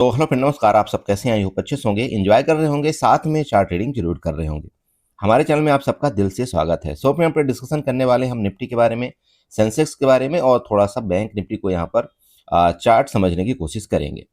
तो hello friend, नमस्कार। आप सब कैसे हैं? आई होप अच्छे से होंगे, एंजॉय कर रहे होंगे, साथ में चार्ट ट्रेडिंग जरूर कर रहे होंगे। हमारे चैनल में आप सबका दिल से स्वागत है। सो हम पर डिस्कशन करने वाले हम निफ्टी के बारे में, सेंसेक्स के बारे में और थोड़ा सा बैंक निफ्टी को यहाँ पर चार्ट समझने की कोशिश करेंगे।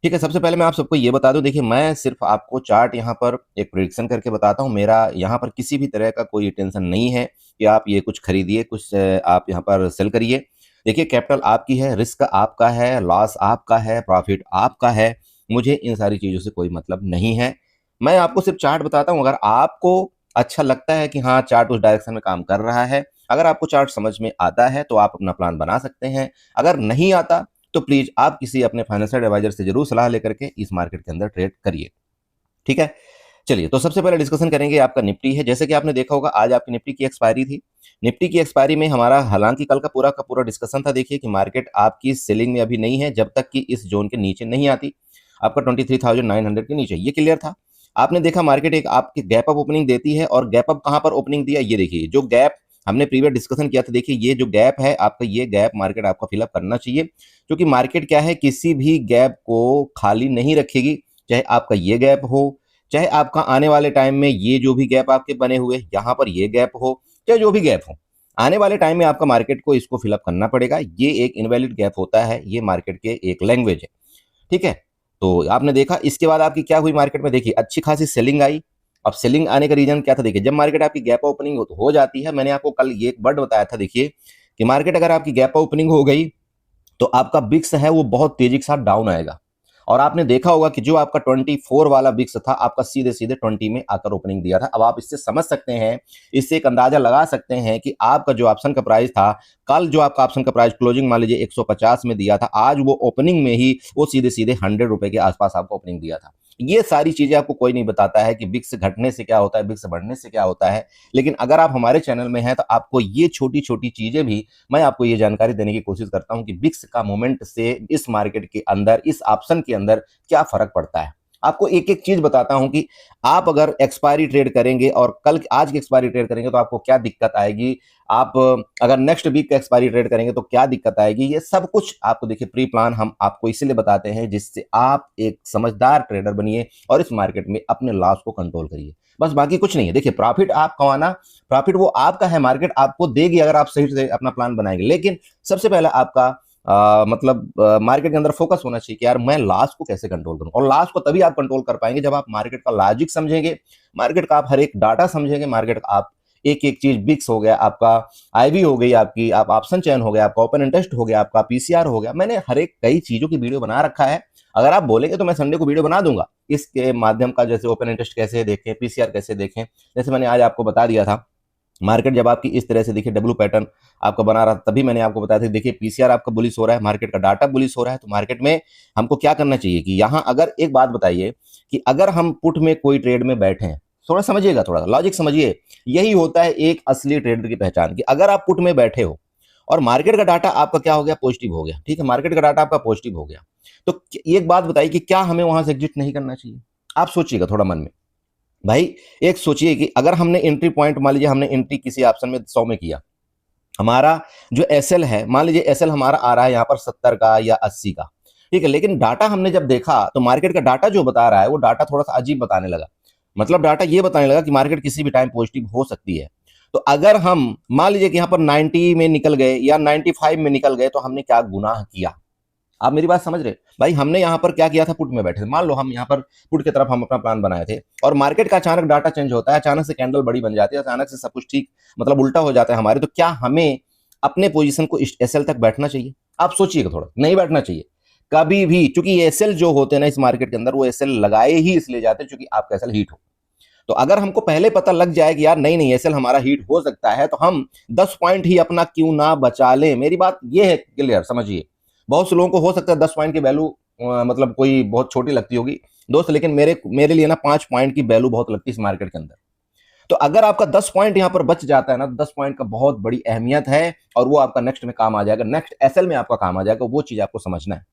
ठीक है, सबसे पहले मैं आप सबको ये बता दूं, देखिए मैं सिर्फ आपको चार्ट यहाँ पर एक प्रेडिक्शन करके बताता हूँ। मेरा यहाँ पर किसी भी तरह का कोई टेंशन नहीं है कि आप ये कुछ खरीदिए, कुछ आप यहाँ पर सेल करिए। देखिए, कैपिटल आपकी है, रिस्क आपका है, लॉस आपका है, प्रॉफिट आपका है। मुझे इन सारी चीज़ों से कोई मतलब नहीं है। मैं आपको सिर्फ चार्ट बताता हूँ। अगर आपको अच्छा लगता है कि हाँ चार्ट उस डायरेक्शन में काम कर रहा है, अगर आपको चार्ट समझ में आता है तो आप अपना प्लान बना सकते हैं। अगर नहीं आता तो प्लीज आप किसी अपने फाइनेंशियल एडवाइजर से जरूर सलाह लेकर के इस मार्केट के अंदर ट्रेड करिए। ठीक है, चलिए तो सबसे पहले डिस्कशन करेंगे आपका निफ्टी है। जैसे कि आपने देखा होगा आज आपकी निफ्टी की एक्सपायरी थी। निफ्टी की एक्सपायरी में हमारा हालांकि कल का पूरा डिस्कशन था। देखिए कि मार्केट आपकी सेलिंग में अभी नहीं है जब तक कि इस जोन के नीचे नहीं आती, आपका 23,900 के नीचे, ये क्लियर था। आपने देखा मार्केट एक आपकी गैप अप ओपनिंग देती है, और गैप अप कहां पर ओपनिंग दिया, ये देखिए जो गैप हमने प्रीवियस डिस्कशन किया था। देखिए ये जो गैप है आपका, ये गैप मार्केट आपका फिलअप करना चाहिए, क्योंकि मार्केट क्या है, किसी भी गैप को खाली नहीं रखेगी। चाहे आपका ये गैप हो, चाहे आपका आने वाले टाइम में ये जो भी गैप आपके बने हुए यहाँ पर ये गैप हो, चाहे जो भी गैप हो, आने वाले टाइम में आपका मार्केट को इसको फिलअप करना पड़ेगा। ये एक इनवैलिड गैप होता है, ये मार्केट के एक लैंग्वेज है। ठीक है, तो आपने देखा इसके बाद आपकी क्या हुई मार्केट में, देखिए अच्छी खासी सेलिंग आई। अब सेलिंग आने का रीजन क्या था, देखिए जब मार्केट आपकी गैप ओपनिंग हो जाती है, मैंने आपको कल ये एक वर्ड बताया था, देखिए कि मार्केट अगर आपकी गैप ओपनिंग हो गई तो आपका बिक्स है वो बहुत तेजी के साथ डाउन आएगा। और आपने देखा होगा कि जो आपका 24 वाला बिक्स था, आपका सीधे सीधे 20 में आकर ओपनिंग दिया था। अब आप इससे समझ सकते हैं, इससे एक अंदाजा लगा सकते हैं कि आपका जो ऑप्शन का प्राइस था, कल जो आपका ऑप्शन का प्राइस क्लोजिंग मान लीजिए 150 में दिया था, आज वो ओपनिंग में ही वो सीधे सीधे 100 रुपए के आसपास आपको ओपनिंग दिया था। ये सारी चीजें आपको कोई नहीं बताता है कि बिक्स घटने से क्या होता है, बिक्स बढ़ने से क्या होता है। लेकिन अगर आप हमारे चैनल में हैं तो आपको ये छोटी छोटी चीजें भी मैं आपको ये जानकारी देने की कोशिश करता हूं कि बिक्स का मोमेंट से इस मार्केट के अंदर, इस ऑप्शन के अंदर क्या फर्क पड़ता है। आपको एक एक चीज बताता हूं कि आप अगर एक्सपायरी ट्रेड करेंगे और कल आज की एक्सपायरी ट्रेड करेंगे तो आपको क्या दिक्कत आएगी, आप अगर नेक्स्ट वीक का एक्सपायरी ट्रेड करेंगे तो क्या दिक्कत आएगी। ये सब कुछ आपको देखिए प्री प्लान हम आपको इसीलिए बताते हैं जिससे आप एक समझदार ट्रेडर बनिए और इस मार्केट में अपने लॉस को कंट्रोल करिए। बस बाकी कुछ नहीं है। देखिए प्रॉफिट आप कमाना, प्रॉफिट वो आपका है, मार्केट आपको देगी अगर आप सही से अपना प्लान बनाएंगे। लेकिन सबसे पहले आपका मार्केट के अंदर फोकस होना चाहिए कि यार मैं लॉस को कैसे कंट्रोल करूं। और लॉस को तभी आप कंट्रोल कर पाएंगे जब आप मार्केट का लॉजिक समझेंगे, मार्केट का आप हर एक डाटा समझेंगे, मार्केट का आप एक एक चीज, बिक्स हो गया आपका, आईवी हो गई आपकी, आप ऑप्शन चैन हो गया आपका, ओपन इंटरेस्ट हो गया आपका, पीसीआर हो गया। मैंने हर एक कई चीजों की वीडियो बना रखा है। अगर आप बोलेंगे तो मैं संडे को वीडियो बना दूंगा इसके माध्यम का, जैसे ओपन इंटरेस्ट कैसे देखें, पीसीआर कैसे देखें। जैसे मैंने आज आपको बता दिया था, मार्केट जब आपकी इस तरह से देखिए डब्ल्यू पैटर्न आपका बना रहा था, तभी मैंने आपको बताया था देखिए पीसीआर आपका बुलिश हो रहा है, मार्केट का डाटा बुलिश हो रहा है। तो मार्केट में हमको क्या करना चाहिए कि यहाँ अगर एक बात बताइए कि अगर हम पुट में कोई ट्रेड में बैठे हैं, थोड़ा समझिएगा, थोड़ा लॉजिक समझिए। यही होता है एक असली ट्रेडर की पहचान कि अगर आप पुट में बैठे हो और मार्केट का डाटा आपका क्या हो गया, पॉजिटिव हो गया। ठीक है, मार्केट का डाटा आपका पॉजिटिव हो गया, तो एक बात बताइए कि क्या हमें वहां से एग्जिट नहीं करना चाहिए। आप सोचिएगा थोड़ा मन में भाई। एक सोचिए कि अगर हमने एंट्री पॉइंट, मान लीजिए हमने एंट्री किसी ऑप्शन में 100 में किया, हमारा जो एसएल है, मान लीजिए एसएल हमारा आ रहा है यहाँ पर 70 का या 80 का। ठीक है, लेकिन डाटा हमने जब देखा तो मार्केट का डाटा जो बता रहा है वो डाटा थोड़ा सा अजीब बताने लगा। मतलब डाटा ये बताने लगा कि मार्केट किसी भी टाइम पॉजिटिव हो सकती है। तो अगर हम मान लीजिए कि यहाँ पर 90 में निकल गए या 95 में निकल गए, तो हमने क्या गुनाह किया। आप मेरी बात समझ रहे भाई। हमने यहाँ पर क्या किया था, पुट में बैठे थे। मान लो हम यहाँ पर पुट की तरफ हम अपना प्लान बनाए थे और मार्केट का अचानक डाटा चेंज होता है, अचानक से कैंडल बड़ी बन जाती है, अचानक से सब कुछ ठीक मतलब उल्टा हो जाता है हमारे। तो क्या हमें अपने पोजीशन को एसएल तक बैठना चाहिए? आप सोचिएगा थोड़ा, नहीं बैठना चाहिए कभी भी, क्योंकि एसएल जो होते हैं ना इस मार्केट के अंदर, वो एसएल लगाए ही इसलिए जाते हैं क्योंकि आपका एसएल हीट हो। तो अगर हमको पहले पता लग जाए कि यार नहीं नहीं एसएल हमारा हीट हो सकता है, तो हम 10 पॉइंट ही अपना क्यों ना बचा लें। मेरी बात ये है, क्लियर समझिए। बहुत से लोगों को हो सकता है 10 पॉइंट की वैल्यू मतलब कोई बहुत छोटी लगती होगी दोस्त, लेकिन मेरे लिए ना 5 पॉइंट की वैल्यू बहुत लगती है इस मार्केट के अंदर। तो अगर आपका 10 पॉइंट यहां पर बच जाता है ना, तो 10 पॉइंट का बहुत बड़ी अहमियत है और वो आपका नेक्स्ट में काम आ जाएगा, नेक्स्ट एसएल में आपका काम आ जाएगा। वो चीज आपको समझना है।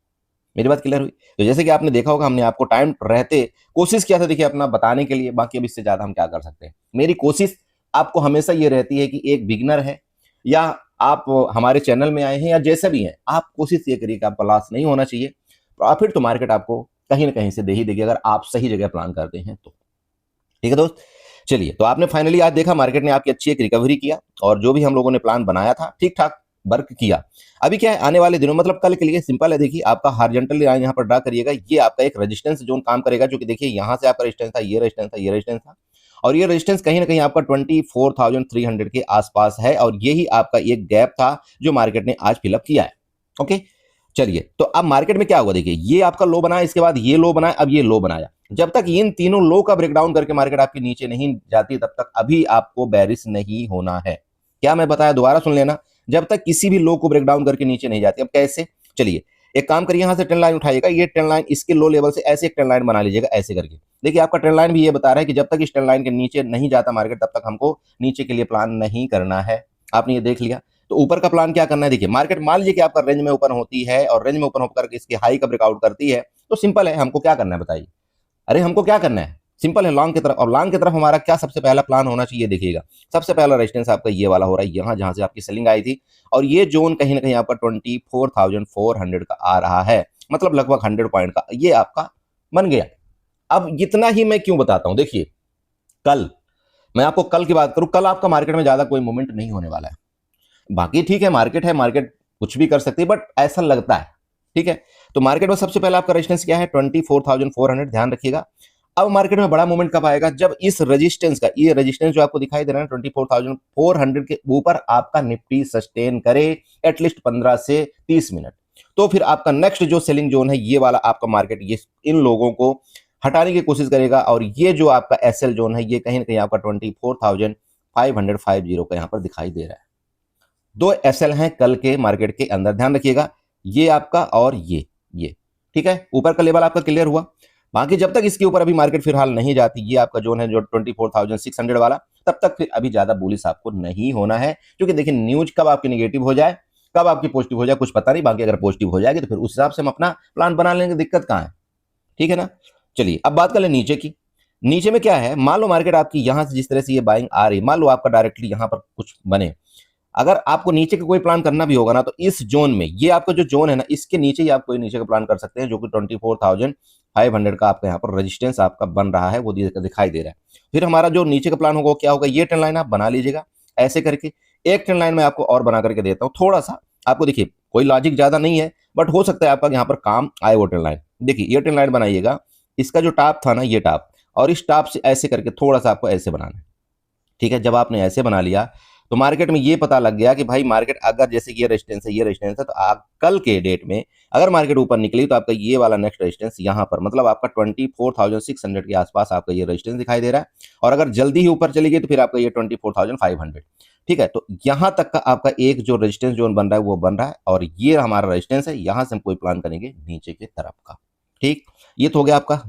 मेरी बात क्लियर हुई? तो जैसे कि आपने देखा होगा, हमने आपको टाइम रहते कोशिश किया था देखिए अपना बताने के लिए। बाकी अब इससे ज्यादा हम क्या कर सकते हैं। मेरी कोशिश आपको हमेशा ये रहती है कि एक बिगिनर है या आप हमारे चैनल में आए हैं या जैसे भी हैं, आप कोशिश ये करिए कि आपका लॉस नहीं होना चाहिए। प्रॉफिट तो मार्केट आपको कहीं ना कहीं से दे ही देगी, अगर आप सही जगह प्लान करते हैं तो। ठीक है दोस्त, चलिए, तो आपने फाइनली आज देखा मार्केट ने आपकी अच्छी एक रिकवरी किया, और जो भी हम लोगों ने प्लान बनाया था ठीक ठाक वर्क किया। अभी क्या है, आने वाले दिनों मतलब कल के लिए सिंपल है, देखिए आपका हॉरिजॉन्टल लाइन यहाँ पर ड्रा करिएगा, ये आपका एक रेजिस्टेंस जोन काम करेगा, जो कि देखिए यहाँ से आपका रेजिस्टेंस था, ये रेजिस्टेंस था, ये रेजिस्टेंस था, और ये रेजिस्टेंस कहीं ना कहीं आपका 24,300 के आसपास है, और यही आपका एक गैप था जो मार्केट ने आज फिलअप किया है। ओके, चलिए, तो अब मार्केट में क्या हुआ, देखिए ये आपका लो बनाया, इसके बाद ये लो बनाया, अब ये लो बनाया। जब तक इन तीनों लो का ब्रेकडाउन करके मार्केट आपके नीचे नहीं जाती, तब तक अभी आपको बेरिश नहीं होना है। क्या मैं बताया, दोबारा सुन लेना, जब तक किसी भी लो को ब्रेकडाउन करके नीचे नहीं जाती। अब कैसे, चलिए एक काम करिए, यहां से ट्रेंड लाइन उठाइएगा, ये ट्रेंड लाइन इसके लो लेवल से ऐसे एक ट्रेंड लाइन बना लीजिएगा, ऐसे करके। देखिए आपका ट्रेंड लाइन भी ये बता रहा है कि जब तक इस ट्रेंड लाइन के नीचे नहीं जाता मार्केट, तब तक हमको नीचे के लिए प्लान नहीं करना है। आपने ये देख लिया, तो ऊपर का प्लान क्या करना है, देखिए मार्केट मान लीजिए कि आपका रेंज में ओपन होती है, और रेंज में ओपन होकर इसके हाई का ब्रेकआउट करती है, तो सिंपल है, हमको क्या करना है बताइए। अरे हमको क्या करना है, सिंपल है, लॉन्ग की तरफ। और लॉन्ग की तरफ हमारा क्या सबसे पहला प्लान होना चाहिए, देखिएगा सबसे पहला रेजिस्टेंस आपका ये वाला हो रहा है, यहाँ जहां से आपकी सेलिंग आई थी, और ये जोन कहीं ना कहीं आपका 24,400 का आ रहा है, मतलब लगभग 100 पॉइंट का ये आपका बन गया। अब इतना ही मैं क्यों बताता हूं, देखिए कल मैं आपको कल की बात करूं, कल आपका मार्केट में ज्यादा कोई मूवमेंट नहीं होने वाला है। बाकी ठीक है, मार्केट कुछ भी कर सकती है, बट ऐसा लगता है। ठीक है, तो मार्केट में सबसे पहला आपका रेजिस्टेंस क्या है, 24,400, ध्यान रखिएगा। अब मार्केट में बड़ा मूवमेंट कब आएगा, जब इस रेजिस्टेंस का, ये रेजिस्टेंस जो आपको दिखाई दे रहा है 24,400 के ऊपर आपका निफ्टी सस्टेन करे एटलीस्ट 15 से 30 मिनट, तो फिर आपका नेक्स्ट जो सेलिंग जोन है ये वाला आपका मार्केट ये इन लोगों को हटाने की कोशिश करेगा, और ये जो आपका एसएल जोन है ये कहीं ना कहीं आपका 24,550 का यहाँ पर दिखाई दे रहा है। दो एसएल हैं कल के मार्केट के अंदर, ध्यान रखिएगा, ये आपका और ये ठीक है, ऊपर का लेवल आपका क्लियर हुआ। बाकी जब तक इसके ऊपर अभी मार्केट फिलहाल नहीं जाती, ये आपका जोन है जो 24,600 वाला, तब तक फिर अभी ज्यादा बुलिश आपको नहीं होना है, क्योंकि देखिए न्यूज कब आपकी नेगेटिव हो जाए, कब आपकी पॉजिटिव हो जाए कुछ पता नहीं। बाकी अगर पॉजिटिव हो जाएगी तो फिर उस हिसाब से हम अपना प्लान बना लेंगे, दिक्कत कहाँ है। ठीक है ना, चलिए अब बात कर ले नीचे की। नीचे में क्या है, मान लो मार्केट आपकी यहां से जिस तरह से ये बाइंग आ रही, मान लो आपका डायरेक्टली यहां पर कुछ बने, अगर आपको नीचे का कोई प्लान करना भी होगा ना, तो इस जोन में, ये आपका जो जोन है ना, इसके नीचे ही आप कोई नीचे का प्लान कर सकते हैं, जो कि 24,500 का आपका यहाँ पर रेजिस्टेंस आपका बन रहा है, वो दिखाई दे रहा है। फिर हमारा जो नीचे का प्लान होगा क्या होगा, ये ट्रेंड लाइन आप बना लीजिएगा ऐसे करके। एक ट्रेंड लाइन में आपको और बना करके देता हूँ, थोड़ा सा आपको, देखिए कोई लॉजिक ज्यादा नहीं है, बट हो सकता है आपका यहाँ पर काम आए वो ट्रेंड लाइन। देखिए ये ट्रेंड लाइन बनाइएगा, इसका जो टॉप था ना ये टॉप, और इस टॉप से ऐसे करके थोड़ा सा आपको ऐसे बनाना है। ठीक है, जब आपने ऐसे बना लिया तो मार्केट में ये पता लग गया कि भाई मार्केट अगर जैसे कि ये रेजिस्टेंस है, ये रेजिस्टेंस है, तो आप कल के डेट में अगर मार्केट ऊपर निकली तो आपका ये वाला नेक्स्ट रेजिस्टेंस यहाँ पर, मतलब आपका 24,600 के आसपास आपका ये रेजिस्टेंस दिखाई दे रहा है, और अगर जल्दी ही ऊपर चली गई तो फिर आपका ये 24,500। ठीक है, तो यहां तक का आपका एक जो रेजिस्टेंस जोन बन रहा है वो बन रहा है, और ये हमारा रेजिस्टेंस है, यहां से हम कोई प्लान करेंगे नीचे की तरफ का। ठीक, ये तो हो गया आपका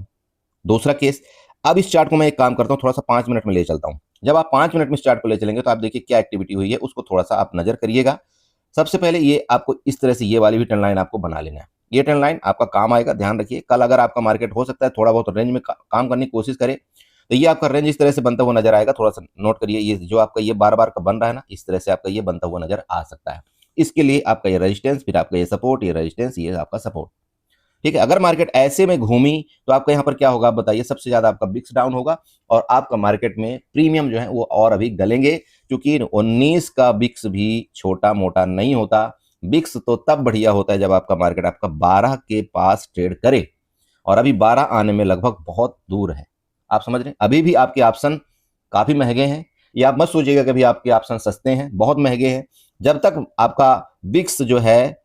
दूसरा केस। अब इस चार्ट को मैं एक काम करता हूं, थोड़ा सा 5 मिनट में ले चलता हूं। जब आप 5 मिनट में इस चार्ट को ले चलेंगे तो आप देखिए क्या एक्टिविटी हुई है, उसको थोड़ा सा आप नजर करिएगा। सबसे पहले ये आपको इस तरह से ये वाली भी ट्रेंड लाइन आपको बना लेना है, ये ट्रेंड लाइन आपका काम आएगा। ध्यान रखिए कल अगर आपका मार्केट हो सकता है थोड़ा बहुत रेंज में काम करने की कोशिश करे, तो ये आपका रेंज इस तरह से बनता हुआ नजर आएगा। थोड़ा सा नोट करिए, ये जो आपका ये बार बार का बन रहा है ना, इस तरह से आपका ये बनता हुआ नजर आ सकता है। इसके लिए आपका ये रेजिस्टेंस, फिर आपका ये सपोर्ट, ये रेजिस्टेंस, ये आपका सपोर्ट। ठीक है, अगर मार्केट ऐसे में घूमी तो आपका यहाँ पर क्या होगा बताइए, सबसे ज्यादा आपका बिक्स डाउन होगा, और आपका मार्केट में प्रीमियम जो है वो और अभी गलेंगे, क्योंकि 19 का बिक्स भी छोटा मोटा नहीं होता। बिक्स तो तब बढ़िया होता है जब आपका मार्केट आपका 12 के पास ट्रेड करे, और अभी 12 आने में लगभग बहुत दूर है। आप समझ रहे हैं, अभी भी आपके ऑप्शन काफी महंगे हैं। ये आप मत सोचिएगा कि अभी आपके ऑप्शन सस्ते हैं, बहुत महंगे हैं। जब तक आपका बिक्स जो है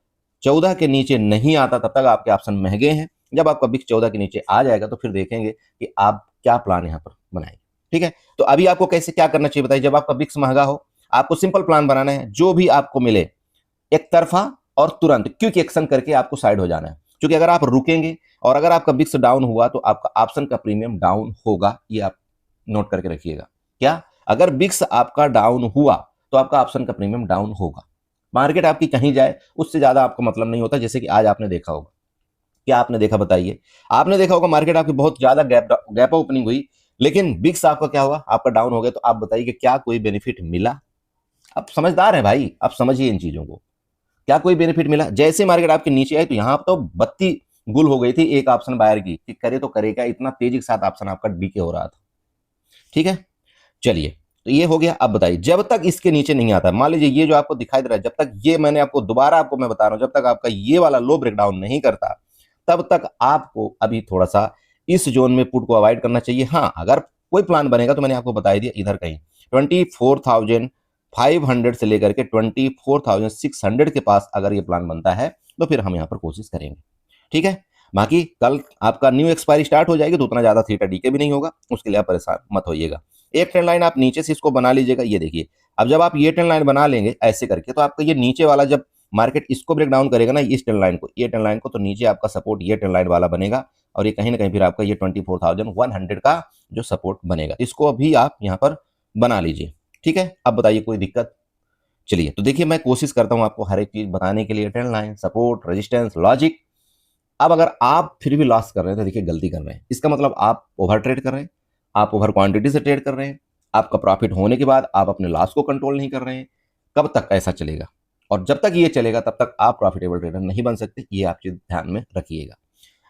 14 के नीचे नहीं आता तब तक आपके ऑप्शन महंगे हैं। जब आपका बिक्स 14 के नीचे आ जाएगा तो फिर देखेंगे कि आप क्या प्लान यहाँ पर बनाएंगे। ठीक है, तो अभी आपको कैसे क्या करना चाहिए बताइए। जब आपका बिक्स महंगा हो, आपको सिंपल प्लान बनाना है, जो भी आपको मिले एक तरफा और तुरंत क्विक एक्शन करके आपको साइड हो जाना है, क्योंकि अगर आप रुकेंगे और अगर आपका बिक्स डाउन हुआ तो आपका ऑप्शन का प्रीमियम डाउन होगा। ये आप नोट करके रखिएगा। क्या, अगर बिक्स आपका डाउन हुआ तो आपका ऑप्शन का प्रीमियम डाउन होगा। मार्केट आपकी कहीं जाए उससे ज्यादा आपको मतलब नहीं होता। जैसे कि आज आपने देखा होगा, क्या आपने देखा बताइए, आपने देखा होगा मार्केट आपकी बहुत ज्यादा गैप ओपनिंग हुई, लेकिन बिक्स आपका क्या हुआ, आपका डाउन हो गया। तो आप बताइए कि क्या कोई बेनिफिट मिला? आप समझदार है भाई, आप समझिए इन चीजों को, क्या कोई बेनिफिट मिला? जैसे मार्केट आपके नीचे आई तो यहाँ तो बत्ती गुल हो गई थी एक ऑप्शन बायर की कि करे तो करेगा, इतना तेजी के साथ ऑप्शन आपका डीके हो रहा था। ठीक है, चलिए, तो ये हो गया। अब बताइए, जब तक इसके नीचे नहीं आता, मान लीजिए ये जो आपको दिखाई दे रहा है, जब तक ये, मैंने आपको दोबारा आपको मैं बता रहा हूं, जब तक आपका ये वाला लो ब्रेकडाउन नहीं करता, तब तक आपको अभी थोड़ा सा इस जोन में पुट को अवॉइड करना चाहिए। हाँ, अगर कोई प्लान बनेगा तो मैंने आपको बता दिया, इधर कहीं 24,500 से लेकर के 24,600 के पास अगर ये प्लान बनता है तो फिर हम यहाँ पर कोशिश करेंगे। ठीक है, बाकी कल आपका न्यू एक्सपायरी स्टार्ट हो जाएगी तो उतना ज्यादा थीटा डीके भी नहीं होगा, उसके लिए आप परेशान मत होइएगा। एक ट्रेंड लाइन आप नीचे से इसको बना लीजिएगा। ये देखिए, अब जब आप ये ट्रेंड लाइन बना लेंगे ऐसे करके, तो आपका ये नीचे वाला जब मार्केट इसको ब्रेक डाउन करेगा ना, इस ट्रेंड लाइन को, ये ट्रेंड लाइन को, तो नीचे आपका सपोर्ट ये ट्रेंड लाइन वाला बनेगा और ये कहीं ना कहीं फिर आपका ये 24,100 का जो सपोर्ट बनेगा, इसको अभी आप यहाँ पर बना लीजिए। ठीक है, अब बताइए कोई दिक्कत? चलिए, तो देखिए, मैं कोशिश करता हूं आपको हर एक चीज बताने के लिए, trend line, support, resistance, logic. अब अगर आप फिर भी लॉस कर रहे हैं तो देखिए गलती कर रहे हैं। इसका मतलब आप ओवर ट्रेड कर रहे हैं, आप ओवर क्वांटिटी से ट्रेड कर रहे हैं, आपका प्रॉफिट होने के बाद आप अपने लॉस को कंट्रोल नहीं कर रहे हैं। कब तक ऐसा चलेगा? और जब तक ये चलेगा तब तक आप प्रॉफिटेबल ट्रेडर नहीं बन सकते, ये आप चीज ध्यान में रखिएगा।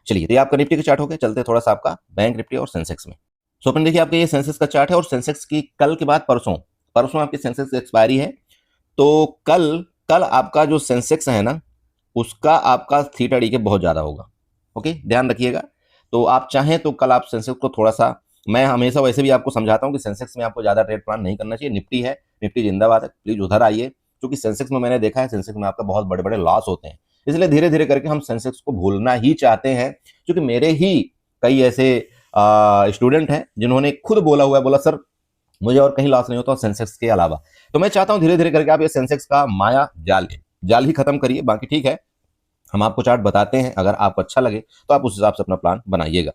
चलिए, तो ये आपका निफ्टी का चार्ट हो गया। चलते थोड़ा सा आपका बैंक निफ्टी और सेंसेक्स में। सो अपन देखिए, आपका ये सेंसेक्स का चार्ट है और सेंसेक्स की कल के बाद परसों, परसों आपकी सेंसेक्स एक्सपायरी है। तो कल कल आपका जो सेंसेक्स है ना, उसका आपका थीटा डी के बहुत ज्यादा होगा। ओके, ध्यान रखिएगा। तो आप चाहें तो कल आप सेंसेक्स को थोड़ा सा, मैं हमेशा वैसे भी आपको समझाता हूं कि सेंसेक्स में आपको ज्यादा ट्रेड प्लान नहीं करना चाहिए। निफ्टी है, निफ्टी जिंदाबाद है, प्लीज उधर आइए, क्योंकि सेंसेक्स में मैंने देखा है, सेंसेक्स में आपका बहुत बड़े बड़े लॉस होते हैं। इसलिए धीरे धीरे करके हम सेंसेक्स को भूलना ही चाहते हैं, क्योंकि मेरे ही कई ऐसे स्टूडेंट हैं जिन्होंने खुद बोला हुआ है, बोला सर मुझे और कहीं लॉस नहीं होता सेंसेक्स के अलावा। तो मैं चाहता हूं धीरे धीरे करके आप ये सेंसेक्स का माया जाल ही खत्म करिए। बाकी ठीक है, हम आपको चार्ट बताते हैं, अगर आपको अच्छा लगे तो आप उस हिसाब से अपना प्लान बनाइएगा।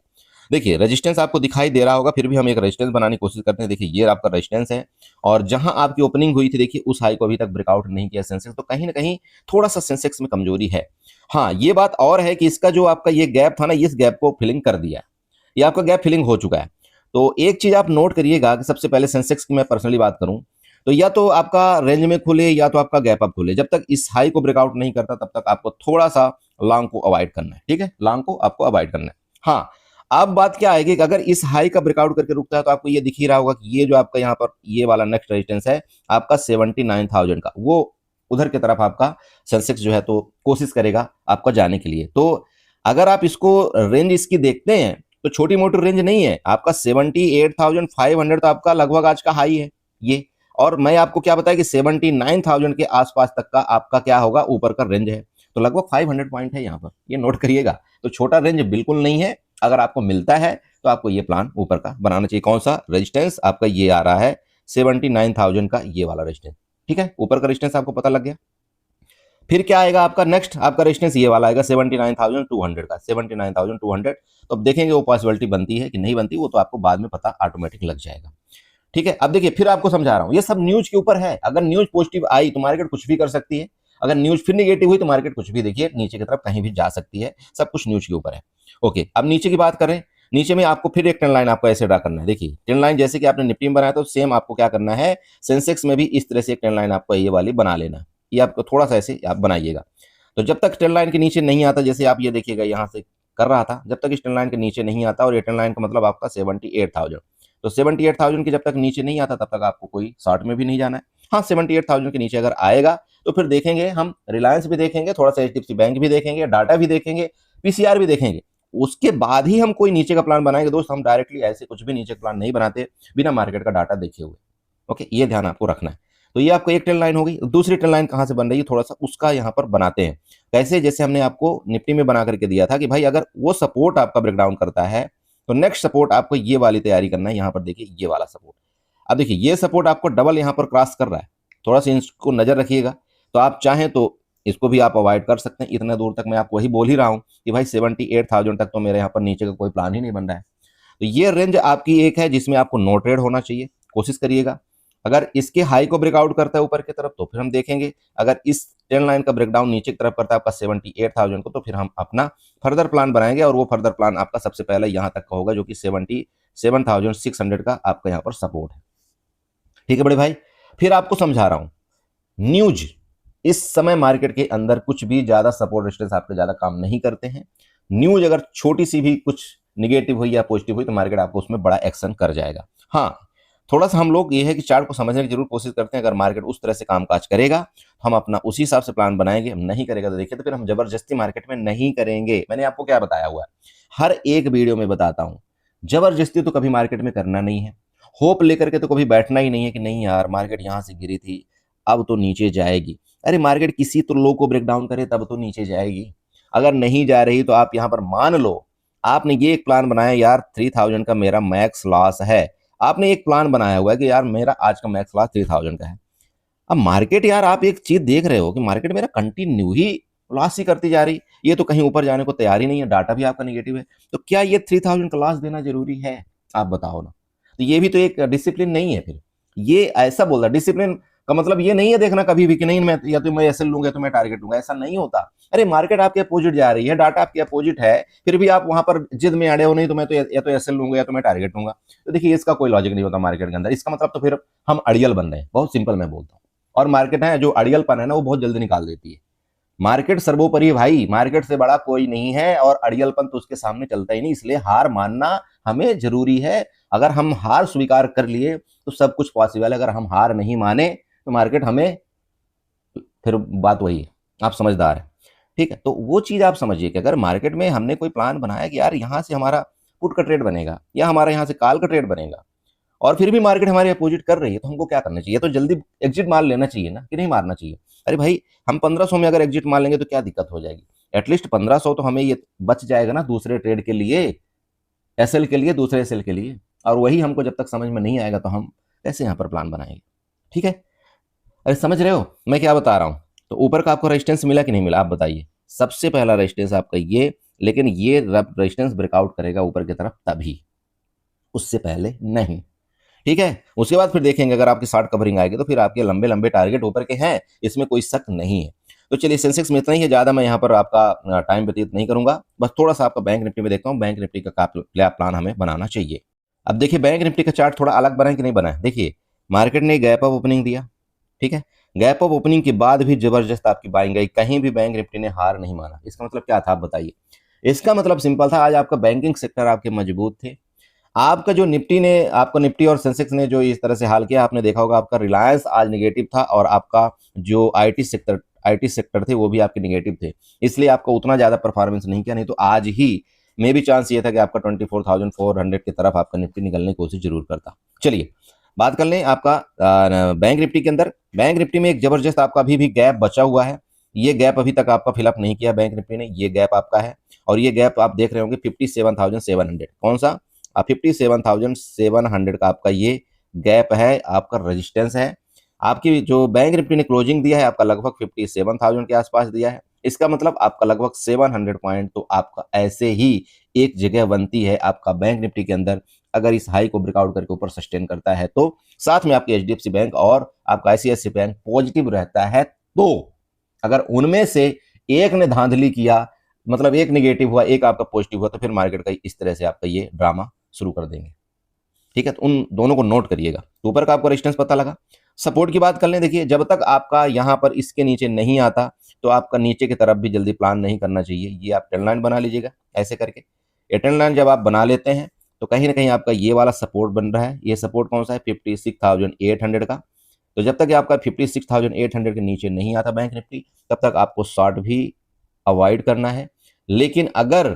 देखिए, रेजिस्टेंस आपको दिखाई दे रहा होगा, फिर भी हम एक रेजिस्टेंस बनाने की कोशिश करते हैं। देखिए, ये आपका रेजिस्टेंस है और जहां आपकी ओपनिंग हुई थी, देखिए उस हाई को अभी तक ब्रेकआउट नहीं किया सेंसेक्स, तो कहीं ना कहीं थोड़ा सा सेंसेक्स में कमजोरी है। हाँ, ये बात और है कि इसका जो आपका ये गैप था ना, इस गैप को फिलिंग कर दिया, ये आपका गैप फिलिंग हो चुका है। तो एक चीज आप नोट करिएगा कि सबसे पहले सेंसेक्स की मैं पर्सनली बात करूं तो या तो आपका रेंज में खुले या तो आपका गैप अप खुले, जब तक इस हाई को ब्रेकआउट नहीं करता तब तक आपको थोड़ा सा लॉन्ग को अवॉइड करना है। ठीक है, लॉन्ग को आपको अवॉइड करना है। हाँ, अब बात क्या आएगी कि अगर इस हाई का ब्रेकआउट करके रुकता है तो आपको ये दिख ही रहा होगा कि ये जो आपका यहाँ पर ये वाला नेक्स्ट रेजिस्टेंस है आपका 79,000 का, वो उधर की तरफ आपका सेंसेक्स जो है तो कोशिश करेगा आपका जाने के लिए। तो अगर आप इसको रेंज इसकी देखते हैं तो छोटी मोटी रेंज नहीं है, आपका 78,500 तो आपका लगभग आज का हाई है ये। और मैं आपको क्या बताया कि 79,000 के आसपास तक का आपका क्या होगा, ऊपर का रेंज है। तो लगभग 500 पॉइंट है यहाँ पर, ये नोट करिएगा। तो छोटा रेंज बिल्कुल नहीं है। अगर आपको मिलता है तो आपको ये प्लान ऊपर का बनाना चाहिए। कौन सा रेजिस्टेंस आपका ये आ रहा है 79,000 का, ये वाला रेजिस्टेंस। ठीक है, ऊपर का रेजिस्टेंस आपको पता लग गया। फिर क्या आएगा आपका नेक्स्ट, आपका रेजिस्टेंस ये वाला आएगा 79,200 का, 79,200। तो अब देखेंगे वो पॉसिबिलिटी बनती है कि नहीं बनती, वो तो आपको बाद में पता ऑटोमेटिक लग जाएगा। ठीक है, अब देखिए, फिर आपको समझा रहा हूं, ये सब न्यूज के ऊपर है। अगर न्यूज पॉजिटिव आई तो मार्केट कुछ भी कर सकती है, अगर न्यूज फिर नेगेटिव हुई तो मार्केट कुछ भी देखिए नीचे की तरफ कहीं भी जा सकती है। सब कुछ न्यूज के ऊपर है। ओके, अब नीचे की बात करें। नीचे में आपको फिर एक ट्रेंड लाइन आपको ऐसे ड्रा करना है। देखिए, ट्रेंड लाइन जैसे कि आपने निफ्टी में बनाया तो सेम आपको क्या करना है, सेंसेक्स में भी इस तरह से एक ट्रेंड लाइन आपको ये वाली बना लेना। ये आपको थोड़ा सा ऐसे आप बनाइएगा। तो जब तक ट्रेंड लाइन के नीचे नहीं आता, जैसे आप ये देखिएगा यहाँ से कर रहा था, जब तक इस ट्रेंड लाइन के नीचे नहीं आता, और ये ट्रेंड लाइन का मतलब आपका 78,000, तो 78,000 के जब तक नीचे नहीं आता तब तक आपको कोई शॉर्ट में भी नहीं जाना है। हाँ, 78,000 के नीचे अगर आएगा तो फिर देखेंगे हम, रिलायंस भी देखेंगे, थोड़ा सा एचडीएफसी बैंक भी देखेंगे, डाटा भी देखेंगे, पीसीआर भी देखेंगे। उसके बाद ही हम कोई नीचे का प्लान बनाएंगे दोस्त। हम डायरेक्टली ऐसे कुछ भी नीचे का प्लान नहीं बनाते बिना मार्केट का डाटा देखे हुए। ओके, ये ध्यान आपको रखना है। तो ये आपको एक ट्रेंड लाइन हो गई। दूसरी ट्रेंड लाइन कहां से बन रही है, थोड़ा सा उसका यहाँ पर बनाते हैं। कैसे, जैसे हमने आपको निफ्टी में बना करके दिया था कि भाई अगर वो सपोर्ट आपका ब्रेकडाउन करता है तो नेक्स्ट सपोर्ट आपको ये वाली तैयारी करना है। यहाँ पर देखिए ये वाला सपोर्ट, अब देखिए ये सपोर्ट आपको डबल यहाँ पर क्रॉस कर रहा है, थोड़ा सा इसको नजर रखिएगा। तो आप चाहें तो इसको भी आप अवॉइड कर सकते हैं। इतने दूर तक मैं आपको वही बोल ही रहा हूँ कि भाई 78,000 तक तो मेरे यहाँ पर नीचे का कोई प्लान ही नहीं बन रहा है। तो ये रेंज आपकी एक है जिसमें आपको नो ट्रेड होना चाहिए, कोशिश करिएगा। अगर इसके हाई को ब्रेकआउट करता है ऊपर की तरफ तो फिर हम देखेंगे। अगर इस ट्रेंड लाइन का ब्रेकडाउन नीचे की तरफ करता है आपका 78,000 को, तो फिर हम अपना फर्दर प्लान बनाएंगे। और वो फर्दर प्लान आपका सबसे पहले यहाँ तक का होगा, जो कि 77,600 का आपका यहाँ पर सपोर्ट है। ठीक है बड़े भाई, फिर आपको समझा रहा हूं, न्यूज इस समय मार्केट के अंदर कुछ भी ज्यादा सपोर्ट रेजिस्टेंस आपके ज्यादा काम नहीं करते हैं। न्यूज अगर छोटी सी भी कुछ निगेटिव हुई या पॉजिटिव हुई तो मार्केट आपको उसमें बड़ा एक्शन कर जाएगा। हाँ, थोड़ा सा हम लोग ये है कि चार्ट को समझने की जरूर कोशिश करते हैं। अगर मार्केट उस तरह से कामकाज करेगा तो हम अपना उसी हिसाब से प्लान बनाएंगे, हम नहीं करेगा तो देखिए तो फिर हम जबरदस्ती मार्केट में नहीं करेंगे। मैंने आपको क्या बताया हुआ है, हर एक वीडियो में बताता हूं, जबरदस्ती तो कभी मार्केट में करना नहीं है। होप लेकर के तो कभी बैठना ही नहीं है कि नहीं यार मार्केट यहां से गिरी थी अब तो नीचे जाएगी। अरे मार्केट किसी तो लो को ब्रेक डाउन करे तब तो नीचे जाएगी। अगर नहीं जा रही तो आप यहां पर मान लो आपने ये एक प्लान बनाया यार 3000 का मेरा मैक्स लॉस है, आपने एक प्लान बनाया हुआ है कि यार मेरा आज का मैक्स लॉस 3000 का है। अब मार्केट यार आप एक चीज देख रहे हो कि मार्केट मेरा कंटिन्यू ही लॉस ही करती जा रही, ये तो कहीं ऊपर जाने को तैयार ही नहीं है, डाटा भी आपका निगेटिव है, तो क्या ये 3000 का लॉस देना जरूरी है? आप बताओ ना। तो ये भी तो एक डिसिप्लिन नहीं है फिर। ये ऐसा बोल रहा डिसिप्लिन का मतलब ये नहीं है देखना कभी भी कि नहीं मैं या तो मैं ऐसे लूंगा तो मैं टारगेट लूंगा, ऐसा नहीं होता। अरे मार्केट आपके अपोजिट जा रही है, डाटा आपके अपोजिट है, फिर भी आप वहां पर जिद में अड़े हो नहीं तो मैं तो या तो ऐसे लूंगा या तो मैं टारगेट लूंगा। तो देखिए इसका कोई लॉजिक नहीं होता मार्केट के अंदर। इसका मतलब तो फिर हम अड़ियल बन रहे हैं, बहुत सिंपल मैं बोलता हूँ। और मार्केट है जो अड़ियलपन है ना वो बहुत जल्दी निकाल देती है। मार्केट सर्वोपरि है भाई, मार्केट से बड़ा कोई नहीं है और अड़ियलपन तो उसके सामने चलता ही नहीं, इसलिए हार मानना हमें जरूरी है। अगर हम हार स्वीकार कर लिए तो सब कुछ पॉसिबल है, अगर हम हार नहीं माने तो मार्केट हमें, फिर बात वही है, आप समझदार है, ठीक है। तो वो चीज आप समझिए कि अगर मार्केट में हमने कोई प्लान बनाया कि यार यहां से हमारा पुट का ट्रेड बनेगा या हमारा यहां से कॉल का ट्रेड बनेगा और फिर भी मार्केट हमारे अपोजिट कर रही है, तो हमको क्या करना चाहिए? तो जल्दी एग्जिट मार लेना चाहिए ना, कि नहीं मारना चाहिए? अरे भाई हम 1500 में अगर एग्जिट मार लेंगे तो क्या दिक्कत हो जाएगी? एटलीस्ट 1500 तो हमें ये बच जाएगा ना दूसरे ट्रेड के लिए, एसएल के लिए, दूसरे एसएल के लिए। और वही हमको जब तक समझ में नहीं आएगा तो हम कैसे यहाँ पर प्लान बनाएंगे? ठीक है, अरे समझ रहे हो मैं क्या बता रहा हूँ? तो ऊपर का आपको रेजिस्टेंस मिला कि नहीं मिला, आप बताइए। सबसे पहला रेजिस्टेंस आपका ये, लेकिन ये रेजिस्टेंस ब्रेकआउट करेगा ऊपर की तरफ तभी, उससे पहले नहीं, ठीक है। उसके बाद फिर देखेंगे अगर आपकी शॉर्ट कवरिंग आएगी तो फिर आपके लंबे लंबे टारगेट ऊपर के हैं, इसमें कोई शक नहीं है। तो चलिए सेंसेक्स में इतना ही है, ज्यादा मैं यहाँ पर आपका टाइम व्यतीत नहीं करूंगा, बस थोड़ा सा आपका बैंक निफ्टी में देखता हूँ बैंक निफ्टी का प्लान हमें बनाना चाहिए। अब देखिए बैंक निफ्टी का चार्ट थोड़ा अलग बना है कि नहीं बना है। देखिए मार्केट ने गैप अप ओपनिंग दिया, ठीक है, गैप अप ओपनिंग के बाद भी जबरदस्त आपकी बाइंग गई, कहीं भी बैंक निफ्टी ने हार नहीं माना। इसका मतलब क्या था आप बताइए? इसका मतलब सिंपल था, आज आपका बैंकिंग सेक्टर आपके मजबूत थे। आपका जो निफ्टी ने, आपका निफ्टी और सेंसेक्स ने जो इस तरह से हाल किया, आपने देखा होगा आपका रिलायंस आज निगेटिव था और आपका जो आईटी सेक्टर थे वो भी आपके निगेटिव थे, इसलिए आपका उतना ज्यादा परफॉर्मेंस नहीं किया। नहीं तो आज ही मे भी चांस ये था कि आपका 24,400 की तरफ आपका निफ्टी निकलने की कोशिश जरूर करता। चलिए बात कर लें आपका बैंक निफ्टी के अंदर। बैंक निफ्टी में एक जबरदस्त आपका अभी भी गैप बचा हुआ है, ये गैप अभी तक आपका फिलअप नहीं किया बैंक निफ्टी ने, ये गैप आपका है। और ये गैप आप देख रहे होंगे 57,700, कौन सा? 57,700 का आपका ये गैप है, आपका रेजिस्टेंस है। आपकी जो बैंक निफ्टी ने क्लोजिंग दिया है आपका लगभग 57,000 के आसपास दिया है, इसका मतलब आपका लगभग 700 पॉइंट तो आपका ऐसे ही एक जगह बनती है आपका बैंक निफ्टी के अंदर, अगर इस हाई को ब्रेकआउट करके ऊपर सस्टेन करता है तो। साथ में आपकी एचडीएफसी बैंक और आपका आईसीआईसी बैंक पॉजिटिव रहता है, तो अगर उनमें से एक ने धांधली किया, मतलब एक निगेटिव हुआ एक आपका पॉजिटिव हुआ, तो फिर मार्केट का इस तरह से आपका ये ड्रामा शुरू कर देंगे, ठीक है। तो उन दोनों को नोट करिएगा। तो ऊपर का आपको रेजिस्टेंस पता लगा। सपोर्ट की बात कर लें, देखिए जब तक आपका यहाँ पर इसके नीचे नहीं आता तो आपका नीचे की तरफ भी जल्दी प्लान नहीं करना चाहिए। ये आप ट्रेंड लाइन बना लीजिएगा ऐसे करके। ये ट्रेंड लाइन जब आप बना लेते हैं तो कहीं ना कहीं आपका ये वाला सपोर्ट बन रहा है। ये सपोर्ट कौन सा है? 56,800 का। तो जब तक आपका 56,800 के नीचे नहीं आता बैंक निफ्टी, तब तक आपको शॉर्ट भी अवॉइड करना है। लेकिन अगर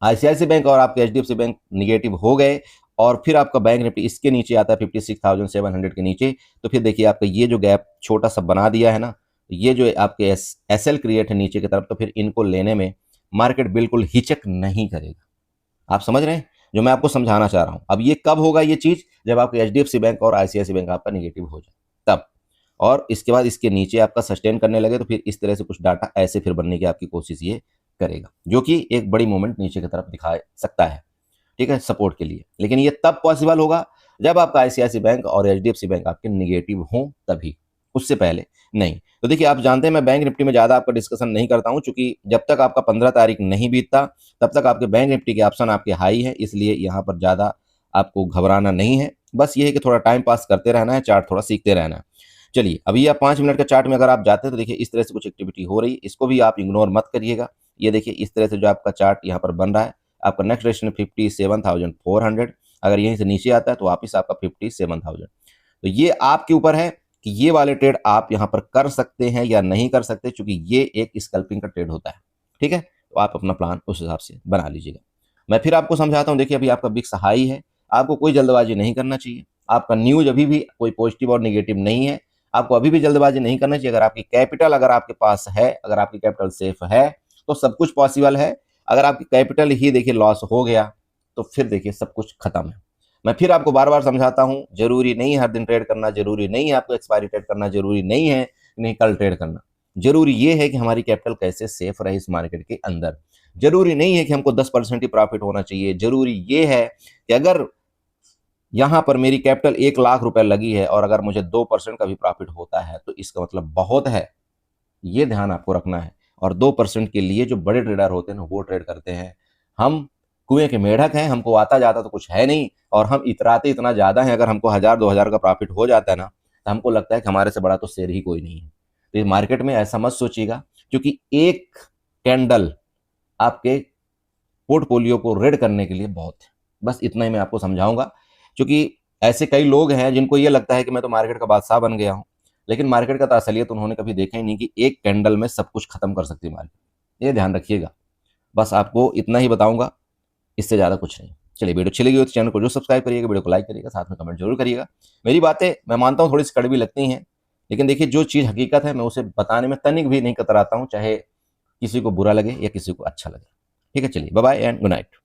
आईसीआईसी बैंक और आपके एचडीएफसी बैंक निगेटिव हो गए और फिर आपका बैंक निफ्टी इसके नीचे आता है 56,700 के नीचे, तो फिर देखिए आपका ये जो गैप छोटा सा बना दिया है ना, ये जो आपके एसएल क्रिएट है नीचे की तरफ, तो फिर इनको लेने में मार्केट बिल्कुल हिचक नहीं करेगा। आप समझ रहे हैं जो मैं आपको समझाना चाह रहा हूं? अब ये कब होगा ये चीज? जब आपका एचडीएफसी बैंक और आईसीआईसी बैंक आपका निगेटिव हो जाए तब, और इसके बाद इसके नीचे आपका सस्टेन करने लगे तो फिर इस तरह से कुछ डाटा ऐसे फिर बनने की आपकी कोशिश ये करेगा, जो कि एक बड़ी मूवमेंट नीचे की तरफ दिखा सकता है, ठीक है, सपोर्ट के लिए। लेकिन ये तब पॉसिबल होगा जब आपका आईसीआईसी बैंक और एचडीएफसी बैंक आपके निगेटिव हों, तभी, उससे पहले नहीं। तो देखिए आप जानते हैं मैं बैंक निफ्टी में ज्यादा आपका डिस्कशन नहीं करता हूं, क्योंकि जब तक आपका 15 तारीख नहीं बीतता तब तक आपके बैंक निफ्टी के ऑप्शन आपके हाई है, इसलिए यहाँ पर ज्यादा आपको घबराना नहीं है। बस ये है कि थोड़ा टाइम पास करते रहना है, चार्ट थोड़ा सीखते रहना है। चलिए अभी आप 5 मिनट के चार्ट में अगर आप जाते हैं तो देखिए इस तरह से कुछ एक्टिविटी हो रही है, इसको भी आप इग्नोर मत करिएगा। ये देखिए इस तरह से जो आपका चार्ट यहाँ पर बन रहा है, आपका नेक्स्ट रेजिस्टेंस 57,400, अगर यहीं से नीचे आता है तो वापिस आपका 57,000। तो ये आपके ऊपर है कि ये वाले ट्रेड आप यहाँ पर कर सकते हैं या नहीं कर सकते, क्योंकि ये एक स्कैल्पिंग का ट्रेड होता है। ठीक है, तो आप अपना प्लान उस हिसाब से बना लीजिएगा। मैं फिर आपको समझाता हूँ। देखिए अभी आपका बिक्स हाई है, आपको कोई जल्दबाजी नहीं करना चाहिए। आपका न्यूज अभी भी कोई पॉजिटिव और निगेटिव नहीं है, आपको अभी भी जल्दबाजी नहीं करना चाहिए। अगर आपकी कैपिटल अगर आपके पास है, अगर आपकी कैपिटल सेफ है तो सब कुछ पॉसिबल है। अगर आपकी कैपिटल ही देखिए लॉस हो गया तो फिर देखिए सब कुछ खत्म है। मैं फिर आपको बार बार समझाता हूं, जरूरी नहीं है हर दिन ट्रेड करना, जरूरी नहीं है आपको एक्सपायरी ट्रेड करना, जरूरी नहीं है नहीं कल ट्रेड करना। जरूरी ये है कि हमारी कैपिटल कैसे सेफ रहे इस मार्केट के अंदर। जरूरी नहीं है कि हमको 10% ही प्रॉफिट होना चाहिए। जरूरी ये है कि अगर यहां पर मेरी कैपिटल 1 लाख रुपए लगी है और अगर मुझे 2% का भी प्रॉफिट होता है तो इसका मतलब बहुत है। ये ध्यान आपको रखना है। और 2% के लिए जो बड़े ट्रेडर होते हैं ना वो ट्रेड करते हैं। हम कुएं के मेढक हैं, हमको आता जाता तो कुछ है नहीं और हम इतराते इतना ज्यादा हैं। अगर हमको 1000-2000 का प्रॉफिट हो जाता है ना तो हमको लगता है कि हमारे से बड़ा तो शेर ही कोई नहीं है। तो इस मार्केट में ऐसा मत सोचिएगा, क्योंकि एक कैंडल आपके पोर्टफोलियो को रेड करने के लिए बहुत है। बस इतना ही मैं आपको समझाऊंगा, क्योंकि ऐसे कई लोग हैं जिनको ये लगता है कि मैं तो मार्केट का बादशाह बन गया हूं, लेकिन मार्केट का तो असलियत उन्होंने कभी देखा ही नहीं कि एक कैंडल में सब कुछ खत्म कर सकती है मार्केट। ये ध्यान रखिएगा। बस आपको इतना ही बताऊंगा, इससे ज़्यादा कुछ नहीं। चलिए, वीडियो अच्छी लगी हो तो चैनल को जो सब्सक्राइब करिएगा, वीडियो को लाइक करिएगा, साथ में कमेंट जरूर करिएगा। मेरी बातें मैं मानता हूँ थोड़ी सी कड़वी लगती हैं, लेकिन देखिए जो चीज़ हकीकत है मैं उसे बताने में तनिक भी नहीं कतराता हूँ, चाहे किसी को बुरा लगे या किसी को अच्छा लगे। ठीक है, चलिए bye bye and good night.